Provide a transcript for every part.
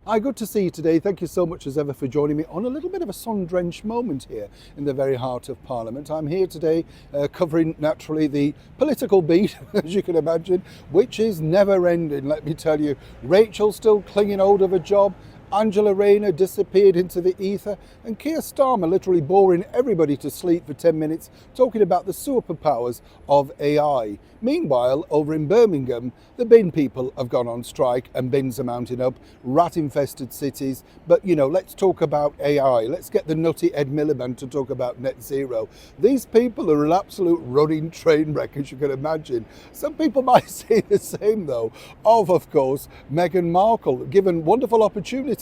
Hi, good to see you today. Thank you so much as ever for joining me on a little bit of a sun-drenched moment here in the very heart of Parliament. I'm here today covering naturally the political beat, as you can imagine, which is never ending, let me tell you. Rachel still clinging hold of a job. Angela Rayner disappeared into the ether, and Keir Starmer literally boring everybody to sleep for 10 minutes talking about the superpowers of AI. Meanwhile, over in Birmingham, the bin people have gone on strike and bins are mounting up, rat-infested cities. But, let's talk about AI. Let's get the nutty Ed Miliband to talk about net zero. These people are an absolute running train wreck, as you can imagine. Some people might say the same, though, of course, Meghan Markle, given wonderful opportunities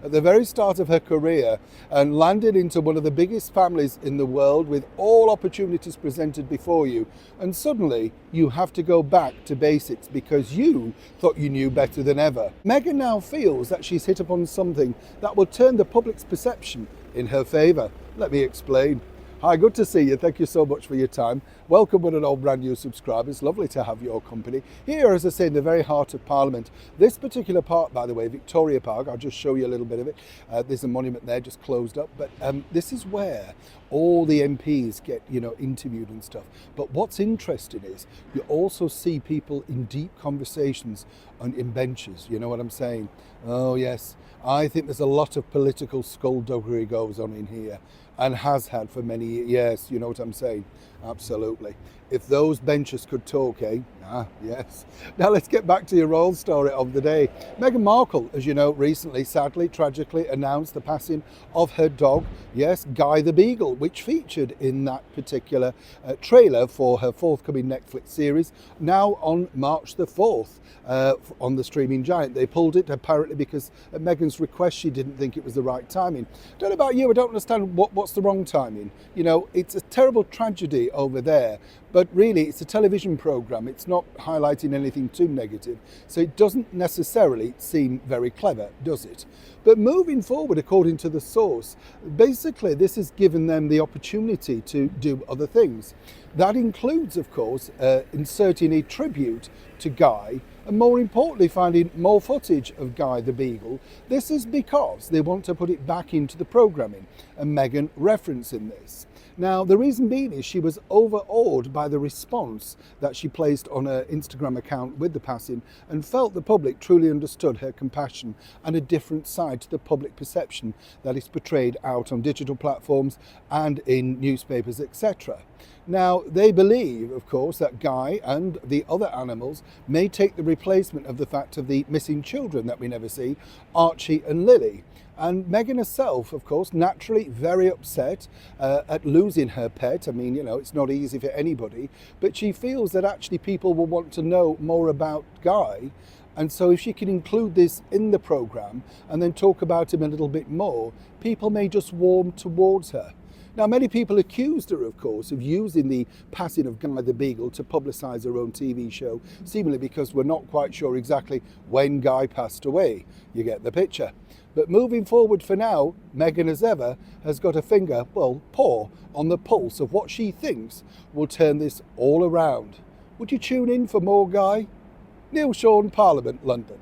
at the very start of her career and landed into one of the biggest families in the world with all opportunities presented before you, and suddenly you have to go back to basics because you thought you knew better than ever. Meghan now feels that she's hit upon something that will turn the public's perception in her favour. Let me explain. Hi, good to see you. Thank you so much for your time. Welcome with an all brand new subscriber. It's lovely to have your company. Here, as I say, in the very heart of Parliament. This particular park, by the way, Victoria Park, I'll just show you a little bit of it. There's a monument there just closed up. But this is where all the MPs get, interviewed and stuff. But what's interesting is you also see people in deep conversations in benches. You know what I'm saying? Oh, yes. I think there's a lot of political skullduggery goes on in here and has had for many years. You know what I'm saying? Absolutely. If those benches could talk, eh? Ah, yes. Now let's get back to your royal story of the day. Meghan Markle, as you know, recently, sadly, tragically announced the passing of her dog, yes, Guy the Beagle, which featured in that particular trailer for her forthcoming Netflix series, now on March the 4th. On the streaming giant. They pulled it apparently because at Meghan's request she didn't think it was the right timing. Don't know about you, I don't understand what's the wrong timing. It's a terrible tragedy over there, but really it's a television programme. It's not highlighting anything too negative, so it doesn't necessarily seem very clever, does it? But moving forward, according to the source, basically this has given them the opportunity to do other things. That includes, of course, inserting a tribute to Guy, and more importantly, finding more footage of Guy the Beagle. This is because they want to put it back into the programming, and Meghan referencing this. Now, the reason being is she was overawed by the response that she placed on her Instagram account with the passing, and felt the public truly understood her compassion and a different side to the public perception that is portrayed out on digital platforms and in newspapers, etc. Now, they believe, of course, that Guy and the other animals may take the replacement of the fact of the missing children that we never see, Archie and Lily. And Meghan herself, of course, naturally very upset at losing her pet. I mean, it's not easy for anybody, but she feels that actually people will want to know more about Guy. And so if she can include this in the programme and then talk about him a little bit more, people may just warm towards her. Now, many people accused her, of course, of using the passing of Guy the Beagle to publicise her own TV show, seemingly because we're not quite sure exactly when Guy passed away. You get the picture. But moving forward for now, Meghan, as ever, has got a paw on the pulse of what she thinks will turn this all around. Would you tune in for more Guy? Neil Sean, Parliament, London.